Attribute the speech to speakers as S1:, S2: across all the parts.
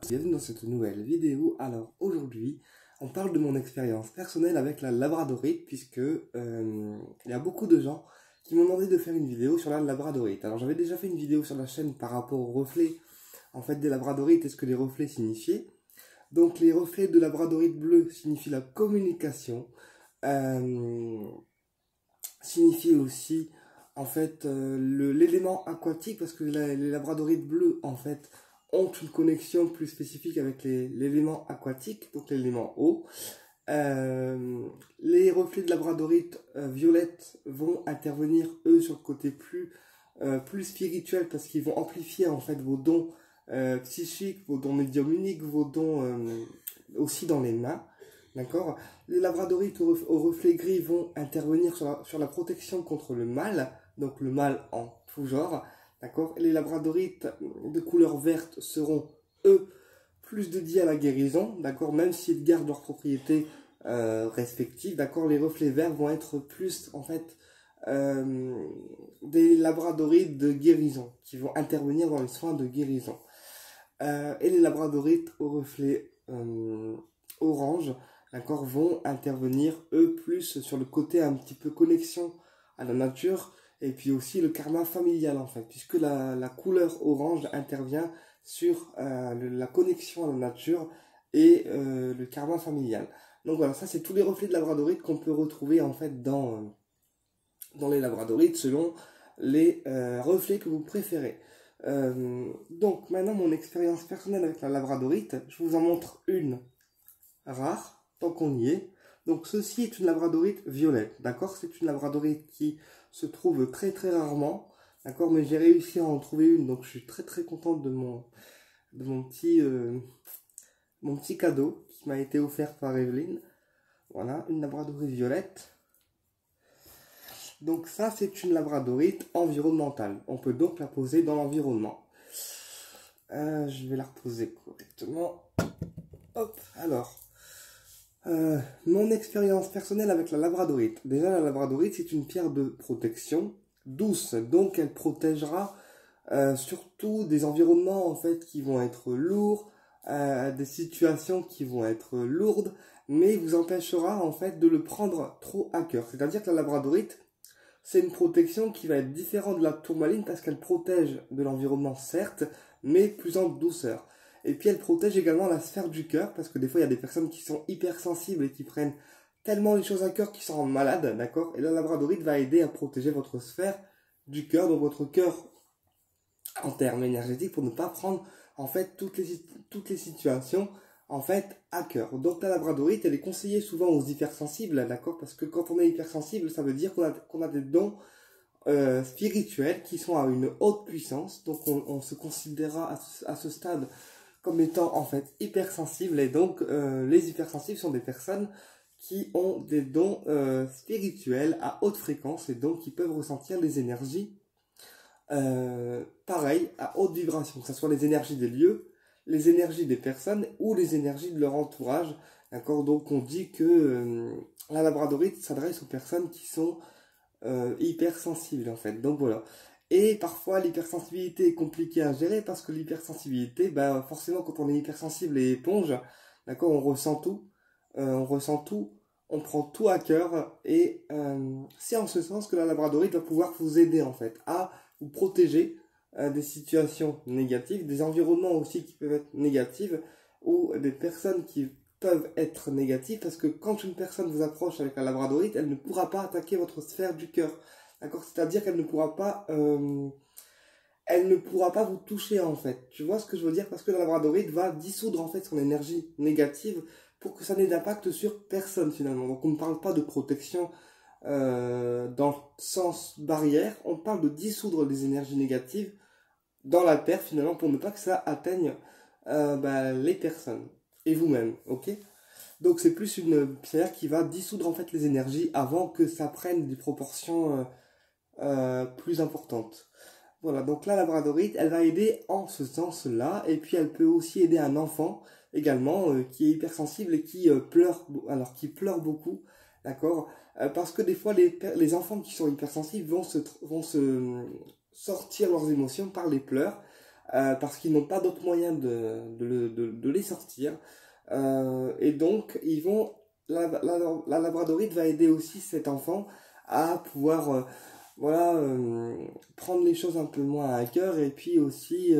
S1: Bienvenue dans cette nouvelle vidéo. Alors aujourd'hui, on parle de mon expérience personnelle avec la labradorite puisque il y a beaucoup de gens qui m'ont demandé de faire une vidéo sur la labradorite. Alors j'avais déjà fait une vidéo sur la chaîne par rapport aux reflets en fait des labradorites et ce que les reflets signifiaient. Donc les reflets de labradorite bleu signifient la communication, signifient aussi en fait l'élément aquatique parce que les labradorites bleus en fait ont une connexion plus spécifique avec l'élément aquatique, donc l'élément eau. Les reflets de labradorite violette vont intervenir eux sur le côté plus spirituel parce qu'ils vont amplifier en fait vos dons psychiques, vos dons médiumniques, vos dons aussi dans les mains. D'accord. Les labradorites au reflet gris vont intervenir sur la protection contre le mal, donc le mal en tout genre. D'accord. Les labradorites de couleur verte seront, eux, plus dédiés à la guérison. D'accord. Même s'ils gardent leurs propriétés respectives. D'accord. Les reflets verts vont être plus, en fait, des labradorites de guérison, qui vont intervenir dans les soins de guérison. Et les labradorites au reflet orange, d'accord, vont intervenir eux plus sur le côté un petit peu connexion à la nature et puis aussi le karma familial en fait, puisque la couleur orange intervient sur la connexion à la nature et le karma familial. Donc voilà, ça c'est tous les reflets de labradorite qu'on peut retrouver en fait dans les labradorites selon les reflets que vous préférez. Donc maintenant mon expérience personnelle avec la labradorite, je vous en montre une rare, tant qu'on y est. Donc ceci est une labradorite violette, d'accord. C'est une labradorite qui se trouve très très rarement, d'accord, mais j'ai réussi à en trouver une, donc je suis très très contente de mon petit cadeau qui m'a été offert par Evelyne. Voilà, une labradorite violette. Donc ça c'est une labradorite environnementale, on peut donc la poser dans l'environnement. Je vais la reposer correctement. Hop, alors mon expérience personnelle avec la labradorite. Déjà, la labradorite, c'est une pierre de protection douce, donc elle protégera surtout des environnements en fait qui vont être lourds, des situations qui vont être lourdes, mais vous empêchera en fait de le prendre trop à cœur. C'est-à-dire que la labradorite, c'est une protection qui va être différente de la tourmaline parce qu'elle protège de l'environnement certes, mais plus en douceur. Et puis elle protège également la sphère du cœur, parce que des fois il y a des personnes qui sont hypersensibles et qui prennent tellement les choses à cœur qu'ils sont malades, d'accord. Et la labradorite va aider à protéger votre sphère du cœur, donc votre cœur en termes énergétiques, pour ne pas prendre en fait toutes les situations en fait à cœur. Donc la labradorite, elle est conseillée souvent aux hypersensibles, d'accord, parce que quand on est hypersensible, ça veut dire qu'on a des dons spirituels qui sont à une haute puissance, donc on se considérera à ce stade comme étant en fait hypersensibles, et donc les hypersensibles sont des personnes qui ont des dons spirituels à haute fréquence et donc qui peuvent ressentir les énergies pareil à haute vibration, que ce soit les énergies des lieux, les énergies des personnes ou les énergies de leur entourage, d'accord. Donc on dit que la labradorite s'adresse aux personnes qui sont hypersensibles en fait, donc voilà. Et parfois l'hypersensibilité est compliquée à gérer parce que l'hypersensibilité, ben, forcément quand on est hypersensible et éponge, d'accord, on ressent tout, on prend tout à cœur et c'est en ce sens que la labradorite va pouvoir vous aider en fait à vous protéger des situations négatives, des environnements aussi qui peuvent être négatifs ou des personnes qui peuvent être négatives, parce que quand une personne vous approche avec la labradorite, elle ne pourra pas attaquer votre sphère du cœur. D'accord, c'est-à-dire qu'elle ne pourra pas vous toucher en fait. Tu vois ce que je veux dire? Parce que la labradorite va dissoudre en fait son énergie négative pour que ça n'ait d'impact sur personne finalement. Donc on ne parle pas de protection dans le sens barrière, on parle de dissoudre les énergies négatives dans la terre finalement pour ne pas que ça atteigne les personnes et vous-même, ok? Donc c'est plus une pierre qui va dissoudre en fait les énergies avant que ça prenne des proportions plus importante. Voilà, donc la labradorite, elle va aider en ce sens-là, et puis elle peut aussi aider un enfant également qui est hypersensible et qui qui pleure beaucoup, d'accord, parce que des fois les enfants qui sont hypersensibles vont se sortir leurs émotions par les pleurs, parce qu'ils n'ont pas d'autre moyen de les sortir. Et donc, la labradorite va aider aussi cet enfant à pouvoir voilà, prendre les choses un peu moins à cœur et puis aussi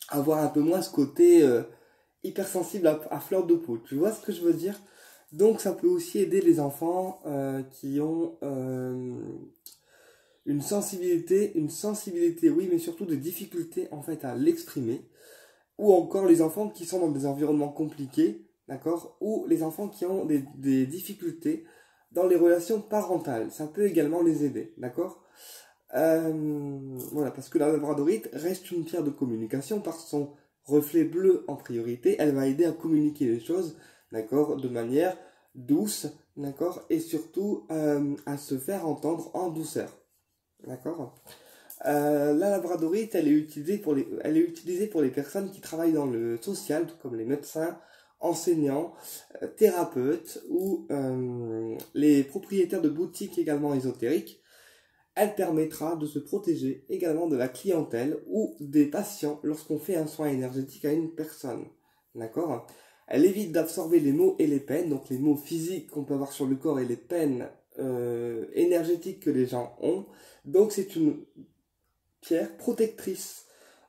S1: avoir un peu moins ce côté hypersensible à fleur de peau. Tu vois ce que je veux dire? Donc ça peut aussi aider les enfants qui ont une sensibilité, oui, mais surtout des difficultés en fait à l'exprimer, ou encore les enfants qui sont dans des environnements compliqués, d'accord, ou les enfants qui ont des difficultés dans les relations parentales. Ça peut également les aider, d'accord. Voilà, parce que la labradorite reste une pierre de communication par son reflet bleu en priorité. Elle va aider à communiquer les choses, d'accord, de manière douce, d'accord, et surtout à se faire entendre en douceur, d'accord. La labradorite, elle est utilisée pour les personnes qui travaillent dans le social, tout comme les médecins, enseignants, thérapeutes ou les propriétaires de boutiques également ésotériques. Elle permettra de se protéger également de la clientèle ou des patients lorsqu'on fait un soin énergétique à une personne. D'accord? Elle évite d'absorber les maux et les peines, donc les maux physiques qu'on peut avoir sur le corps et les peines énergétiques que les gens ont. Donc c'est une pierre protectrice,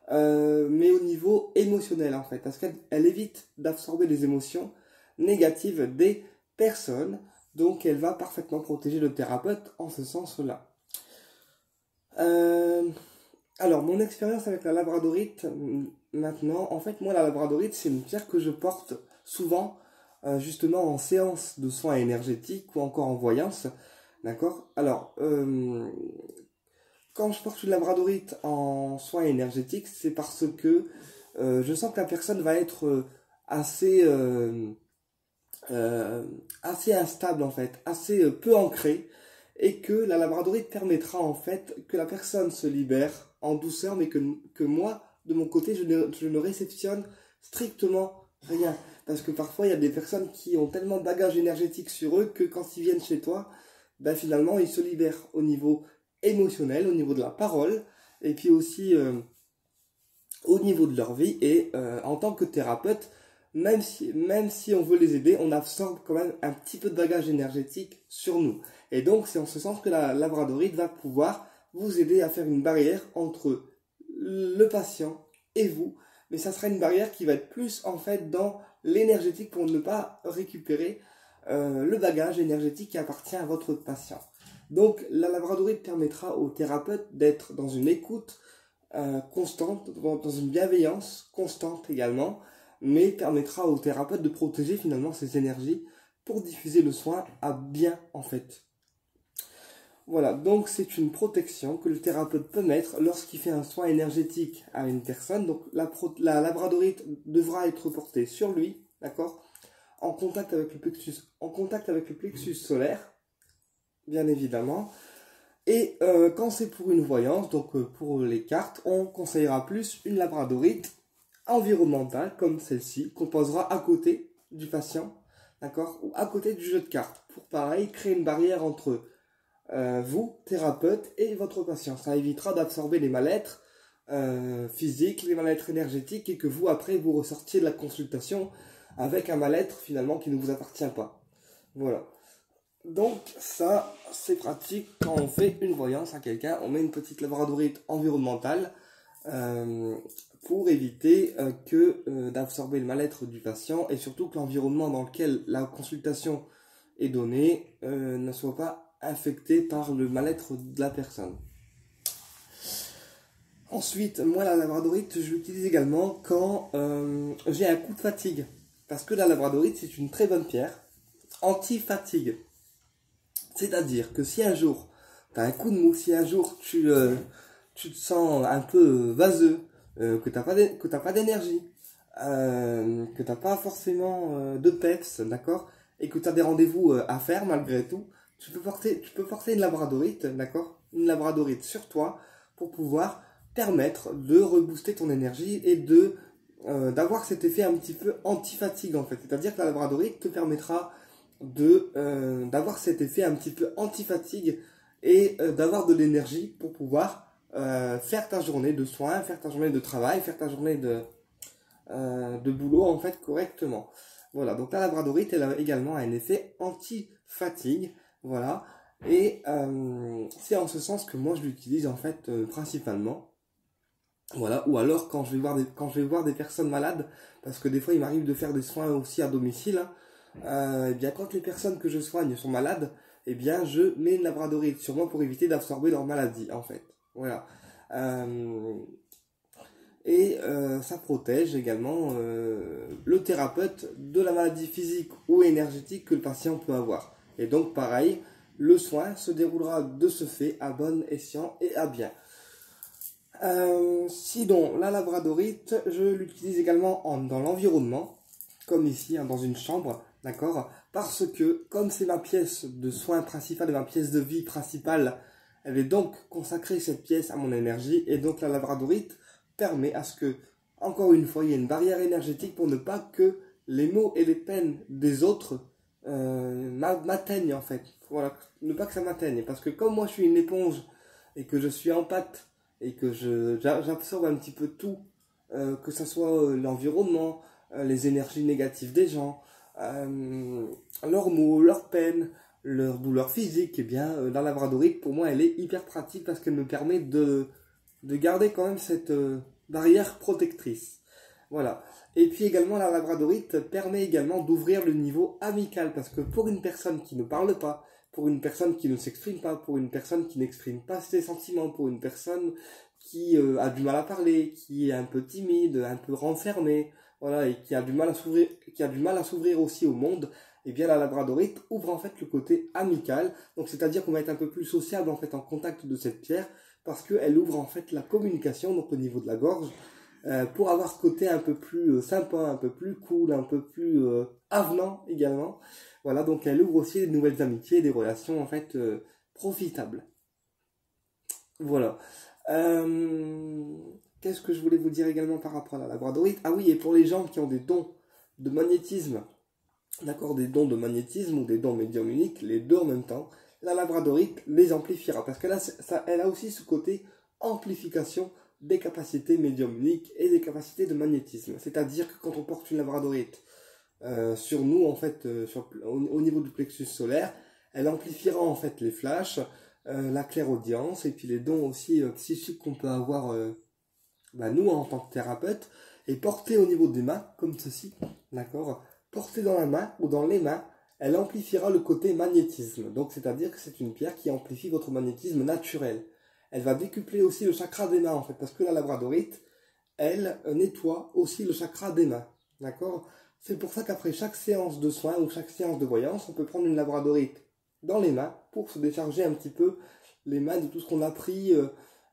S1: mais au niveau émotionnel en fait, parce qu'elle évite d'absorber les émotions négatives des personnes, donc elle va parfaitement protéger le thérapeute en ce sens-là. Euh, alors, mon expérience avec la labradorite, maintenant, en fait, moi, la labradorite, c'est une pierre que je porte souvent, justement, en séance de soins énergétiques ou encore en voyance, d'accord? Alors, quand je porte une labradorite en soins énergétiques, c'est parce que je sens que la personne va être assez, assez instable en fait, assez peu ancrée, et que la labradorite permettra en fait que la personne se libère en douceur, mais que moi, de mon côté, je ne réceptionne strictement rien. Parce que parfois, il y a des personnes qui ont tellement de bagages énergétiques sur eux que quand ils viennent chez toi, ben finalement, ils se libèrent au niveau émotionnel, au niveau de la parole, et puis aussi au niveau de leur vie. Et en tant que thérapeute, même si on veut les aider, on absorbe quand même un petit peu de bagage énergétique sur nous. Et donc, c'est en ce sens que la labradorite va pouvoir vous aider à faire une barrière entre le patient et vous. Mais ça sera une barrière qui va être plus en fait dans l'énergétique pour ne pas récupérer le bagage énergétique qui appartient à votre patient. Donc, la labradorite permettra au thérapeute d'être dans une écoute constante, dans une bienveillance constante également, mais permettra au thérapeute de protéger finalement ses énergies pour diffuser le soin à bien en fait. Voilà, donc c'est une protection que le thérapeute peut mettre lorsqu'il fait un soin énergétique à une personne. Donc la labradorite devra être portée sur lui, d'accord, en contact avec le plexus solaire, bien évidemment. Et quand c'est pour une voyance, donc pour les cartes, on conseillera plus une labradorite environnementale comme celle-ci, qu'on posera à côté du patient, d'accord, ou à côté du jeu de cartes, pour pareil créer une barrière entre vous, thérapeute, et votre patient. Ça évitera d'absorber les mal-être physiques, les mal-être énergétiques, et que vous, après, vous ressortiez de la consultation avec un mal-être finalement qui ne vous appartient pas. Voilà. Donc ça, c'est pratique quand on fait une voyance à quelqu'un. On met une petite labradorite environnementale pour éviter d'absorber le mal-être du patient et surtout que l'environnement dans lequel la consultation est donnée ne soit pas affecté par le mal-être de la personne. Ensuite, moi la labradorite, je l'utilise également quand j'ai un coup de fatigue. Parce que la labradorite, c'est une très bonne pierre anti-fatigue. C'est-à-dire que si un jour, tu as un coup de mou, si un jour tu te sens un peu vaseux, que t'as pas d'énergie, que t'as pas forcément de peps, d'accord, et que tu as des rendez-vous à faire malgré tout, tu peux porter une labradorite, d'accord, une labradorite sur toi pour pouvoir permettre de rebooster ton énergie et d'avoir cet effet un petit peu anti-fatigue en fait. C'est-à-dire que la labradorite te permettra d'avoir cet effet un petit peu anti-fatigue et d'avoir de l'énergie pour pouvoir faire ta journée de soins, faire ta journée de travail, faire ta journée de boulot en fait correctement. Voilà, donc la labradorite elle a également un effet anti-fatigue, voilà, et c'est en ce sens que moi je l'utilise en fait principalement. Voilà, ou alors quand je vais voir des personnes malades, parce que des fois il m'arrive de faire des soins aussi à domicile, hein, et bien quand les personnes que je soigne sont malades, eh bien je mets une labradorite sur moi pour éviter d'absorber leur maladie en fait. Voilà. Euh, ça protège également le thérapeute de la maladie physique ou énergétique que le patient peut avoir. Et donc pareil, le soin se déroulera de ce fait à bon escient et à bien. Sinon, la labradorite, je l'utilise également dans l'environnement, comme ici, hein, dans une chambre, d'accord? Parce que, comme c'est ma pièce de soins principale et ma pièce de vie principale, elle vais donc consacrer cette pièce à mon énergie, et donc la labradorite permet à ce que, encore une fois, il y ait une barrière énergétique pour ne pas que les maux et les peines des autres m'atteignent, en fait. Voilà, ne pas que ça m'atteigne. Parce que comme moi, je suis une éponge, et que je suis en pâte, et que j'absorbe un petit peu tout, que ce soit l'environnement, les énergies négatives des gens, leurs maux, leurs peines, leurs douleurs physiques, et bien la labradorite pour moi elle est hyper pratique parce qu'elle me permet de garder quand même cette barrière protectrice. Voilà. Et puis également la labradorite permet également d'ouvrir le niveau amical parce que pour une personne qui ne parle pas, pour une personne qui ne s'exprime pas, pour une personne qui n'exprime pas ses sentiments, pour une personne qui a du mal à parler, qui est un peu timide, un peu renfermée, voilà, et qui a du mal à s'ouvrir aussi au monde, et bien la labradorite ouvre en fait le côté amical, donc c'est-à-dire qu'on va être un peu plus sociable en fait en contact de cette pierre, parce qu'elle ouvre en fait la communication, donc au niveau de la gorge, pour avoir ce côté un peu plus sympa, un peu plus cool, un peu plus avenant également. Voilà, donc elle ouvre aussi des nouvelles amitiés, des relations en fait profitables. Voilà. Qu'est-ce que je voulais vous dire également par rapport à la labradorite? Ah oui, et pour les gens qui ont des dons de magnétisme, d'accord, des dons de magnétisme ou des dons médiumniques, les deux en même temps, la labradorite les amplifiera. Parce que là, elle a aussi ce côté amplification des capacités médiumniques et des capacités de magnétisme. C'est-à-dire que quand on porte une labradorite sur nous, en fait, au niveau du plexus solaire, elle amplifiera en fait les flashs, la clairaudience et puis les dons aussi psychiques qu'on peut avoir nous en tant que thérapeute et porter au niveau des mains comme ceci, d'accord, porter dans la main ou dans les mains, elle amplifiera le côté magnétisme, donc c'est à dire que c'est une pierre qui amplifie votre magnétisme naturel. Elle va décupler aussi le chakra des mains en fait, parce que la labradorite elle nettoie aussi le chakra des mains, d'accord. C'est pour ça qu'après chaque séance de soins ou chaque séance de voyance, on peut prendre une labradorite dans les mains pour se décharger un petit peu les mains de tout ce qu'on a pris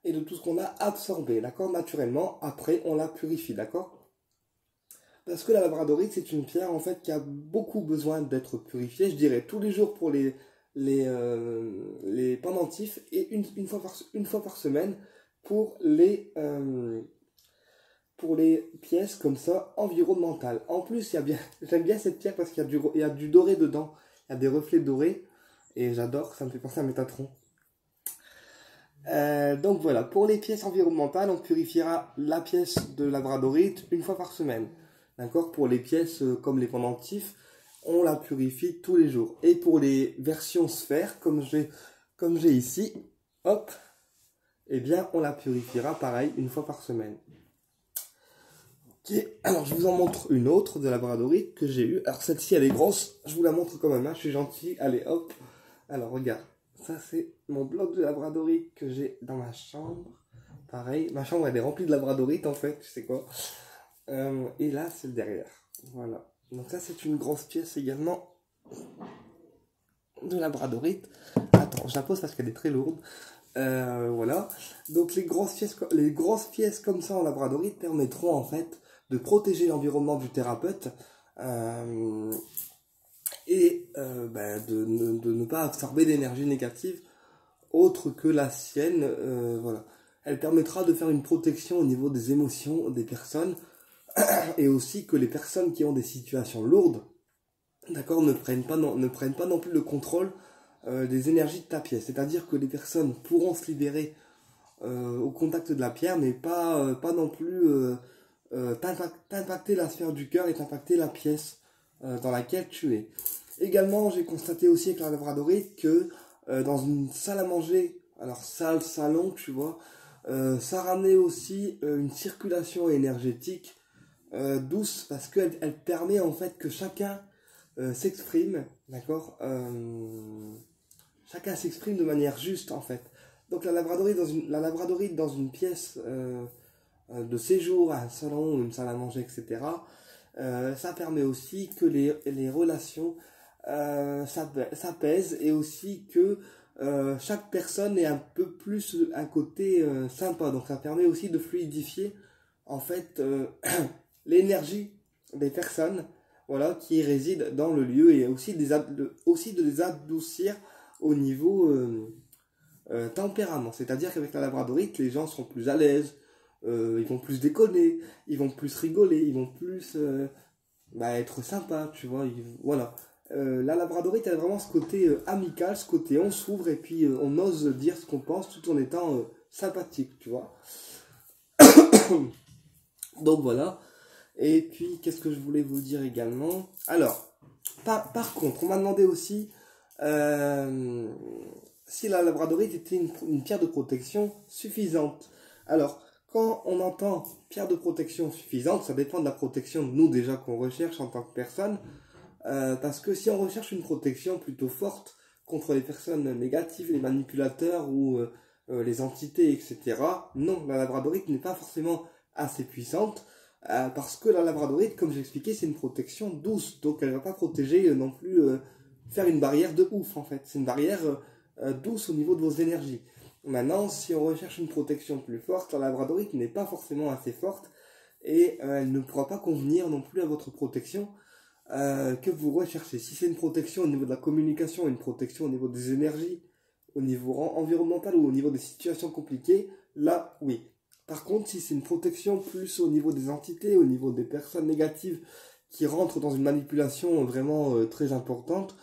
S1: et de tout ce qu'on a absorbé, d'accord, naturellement. Après, on la purifie, d'accord. Parce que la labradorite, c'est une pierre en fait qui a beaucoup besoin d'être purifiée, je dirais tous les jours pour les pendentifs et une fois par semaine pour les pièces comme ça environnementales. En plus, j'aime bien cette pierre parce qu'il y a du doré dedans, il y a des reflets dorés et j'adore, ça me fait penser à Métatron. Donc voilà, pour les pièces environnementales, on purifiera la pièce de labradorite une fois par semaine. D'accord. Pour les pièces comme les pendentifs, on la purifie tous les jours. Et pour les versions sphères, comme j'ai ici, hop, eh bien on la purifiera pareil une fois par semaine. Ok, alors je vous en montre une autre de labradorite que j'ai eue. Alors celle-ci elle est grosse, je vous la montre quand même, hein, je suis gentil. Allez hop, alors regarde, ça c'est mon bloc de labradorite que j'ai dans ma chambre. Pareil, ma chambre elle est remplie de labradorite en fait, tu sais quoi. Et là c'est le derrière, voilà. Donc ça c'est une grosse pièce également de labradorite. Attends, je la pose parce qu'elle est très lourde. Voilà, donc les grosses pièces comme ça en labradorite permettront en fait de protéger l'environnement du thérapeute et de ne pas absorber d'énergie négative autre que la sienne. Voilà, elle permettra de faire une protection au niveau des émotions des personnes et aussi que les personnes qui ont des situations lourdes, d'accord, ne prennent pas non plus le contrôle des énergies de ta pièce. C'est-à-dire que les personnes pourront se libérer au contact de la pierre, mais pas non plus t'impacter la sphère du cœur et t'impacter la pièce dans laquelle tu es. Également, j'ai constaté aussi avec la labradorite que dans une salle à manger, alors salle, salon, tu vois, ça ramenait aussi une circulation énergétique douce parce qu'elle permet en fait que chacun s'exprime, d'accord, chacun s'exprime de manière juste en fait. Donc la labradorite dans une pièce de séjour, un salon, une salle à manger, etc. Ça permet aussi que les relations s'apaisent et aussi que chaque personne ait un peu plus un côté sympa. Donc ça permet aussi de fluidifier en fait l'énergie des personnes, voilà, qui résident dans le lieu et aussi de les adoucir au niveau tempérament. C'est-à-dire qu'avec la labradorite, les gens seront plus à l'aise, ils vont plus déconner, ils vont plus rigoler, ils vont plus être sympas, tu vois. Voilà. La labradorite a vraiment ce côté amical, ce côté on s'ouvre et puis on ose dire ce qu'on pense tout en étant sympathique, tu vois. Donc voilà. Et puis, qu'est-ce que je voulais vous dire également? Alors, par contre, on m'a demandé aussi si la labradorite était une pierre de protection suffisante. Alors, quand on entend pierre de protection suffisante, ça dépend de la protection, nous déjà, qu'on recherche en tant que personne. Parce que si on recherche une protection plutôt forte contre les personnes négatives, les manipulateurs ou les entités, etc., non, la labradorite n'est pas forcément assez puissante. Parce que la labradorite, comme j'ai expliqué, c'est une protection douce. Donc elle ne va pas protéger non plus, faire une barrière de ouf en fait. C'est une barrière douce au niveau de vos énergies. Maintenant, si on recherche une protection plus forte, la labradorite n'est pas forcément assez forte. Et elle ne pourra pas convenir non plus à votre protection que vous recherchez. Si c'est une protection au niveau de la communication, une protection au niveau des énergies, au niveau environnemental ou au niveau des situations compliquées, là, oui. Par contre, si c'est une protection plus au niveau des entités, au niveau des personnes négatives qui rentrent dans une manipulation vraiment très importante,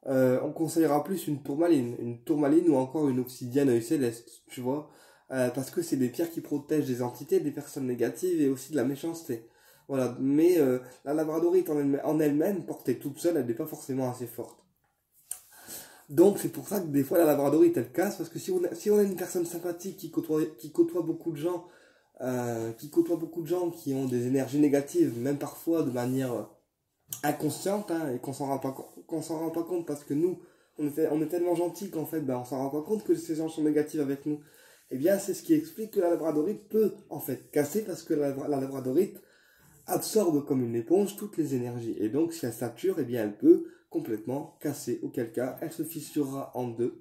S1: on conseillera plus une tourmaline ou encore une obsidienne œil céleste, tu vois, parce que c'est des pierres qui protègent des entités, des personnes négatives et aussi de la méchanceté. Voilà, mais la labradorite en elle-même, portée toute seule, elle n'est pas forcément assez forte. Donc c'est pour ça que des fois la labradorite elle casse, parce que si on a une personne sympathique qui côtoie beaucoup de gens, qui ont des énergies négatives, même parfois de manière inconsciente, hein, et qu'on s'en rend pas compte parce que nous, on est tellement gentils qu'en fait, on s'en rend pas compte que ces gens sont négatifs avec nous. Et bien c'est ce qui explique que la labradorite peut en fait casser, parce que la labradorite absorbe comme une éponge toutes les énergies. Et donc, si elle sature, eh bien, elle peut complètement casser. Auquel cas, elle se fissurera en deux.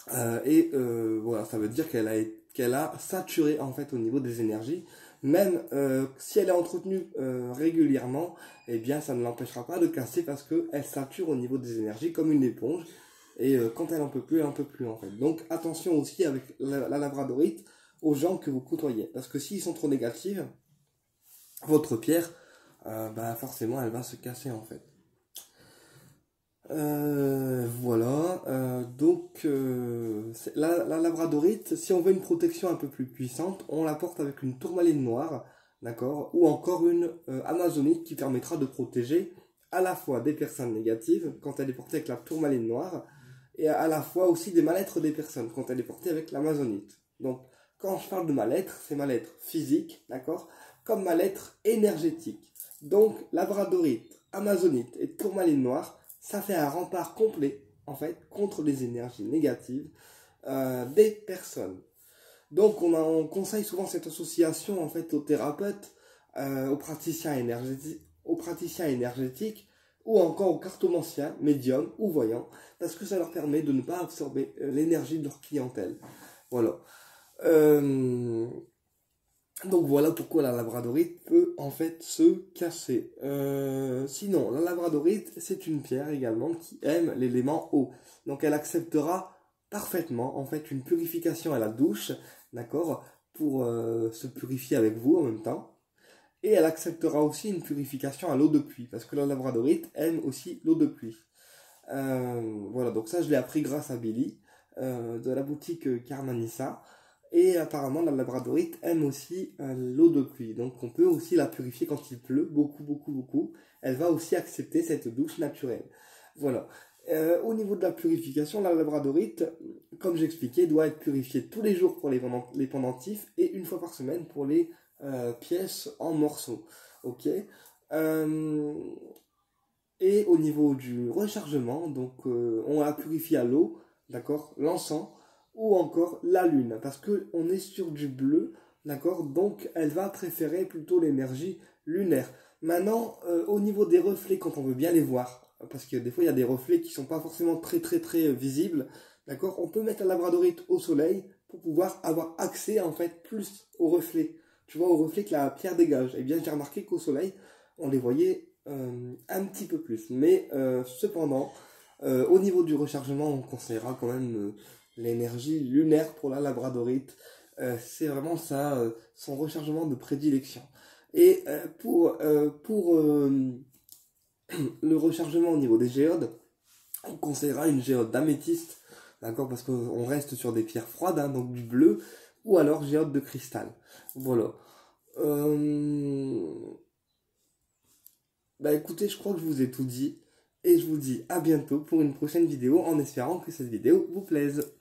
S1: Voilà, ça veut dire qu'elle a saturé, en fait, au niveau des énergies. Même si elle est entretenue régulièrement, eh bien, ça ne l'empêchera pas de casser parce qu'elle sature au niveau des énergies comme une éponge. Et quand elle en peut plus, elle en peut plus, en fait. Donc, attention aussi avec la labradorite aux gens que vous côtoyez. Parce que s'ils sont trop négatifs, votre pierre, forcément, elle va se casser en fait. Voilà. Donc, la labradorite, si on veut une protection un peu plus puissante, on la porte avec une tourmaline noire, d'accord, ou encore une amazonite qui permettra de protéger à la fois des personnes négatives quand elle est portée avec la tourmaline noire, et à la fois aussi des mal-être des personnes quand elle est portée avec l'amazonite. Donc, quand je parle de mal-être, c'est mal-être physique, d'accord, comme mal-être énergétique. Donc, labradorite, amazonite et tourmaline noire, ça fait un rempart complet, en fait, contre les énergies négatives des personnes. Donc, on conseille souvent cette association, en fait, aux thérapeutes, aux praticiens énergétiques, ou encore aux cartomanciens, médiums ou voyants, parce que ça leur permet de ne pas absorber l'énergie de leur clientèle. Voilà. Donc voilà pourquoi la labradorite peut en fait se casser. Sinon, la labradorite, c'est une pierre également qui aime l'élément eau. Donc elle acceptera parfaitement en fait une purification à la douche, d'accord, pour se purifier avec vous en même temps. Et elle acceptera aussi une purification à l'eau de pluie, parce que la labradorite aime aussi l'eau de pluie. Voilà, donc ça je l'ai appris grâce à Billy. de la boutique Carmanissa. Et apparemment, la labradorite aime aussi l'eau de pluie. Donc, on peut aussi la purifier quand il pleut, beaucoup, beaucoup, beaucoup. Elle va aussi accepter cette douche naturelle. Voilà. Au niveau de la purification, la labradorite, comme j'expliquais, doit être purifiée tous les jours pour les pendentifs et une fois par semaine pour les pièces en morceaux. Ok. Et au niveau du rechargement, donc on la purifie à l'eau, d'accord, l'encens ou encore la lune, parce que on est sur du bleu, d'accord, donc elle va préférer plutôt l'énergie lunaire. Maintenant, au niveau des reflets, quand on veut bien les voir, parce que des fois il y a des reflets qui sont pas forcément très visibles, d'accord, on peut mettre la labradorite au soleil pour pouvoir avoir accès en fait plus aux reflets. Tu vois, aux reflets que la pierre dégage. Et bien j'ai remarqué qu'au soleil, on les voyait un petit peu plus. Mais cependant, au niveau du rechargement, on conseillera quand même l'énergie lunaire pour la labradorite. C'est vraiment ça, son rechargement de prédilection. Et pour le rechargement au niveau des géodes, on conseillera une géode d'améthyste, d'accord, parce qu'on reste sur des pierres froides, hein, donc du bleu, ou alors géode de cristal. Voilà. Bah écoutez, je crois que je vous ai tout dit, et je vous dis à bientôt pour une prochaine vidéo, en espérant que cette vidéo vous plaise.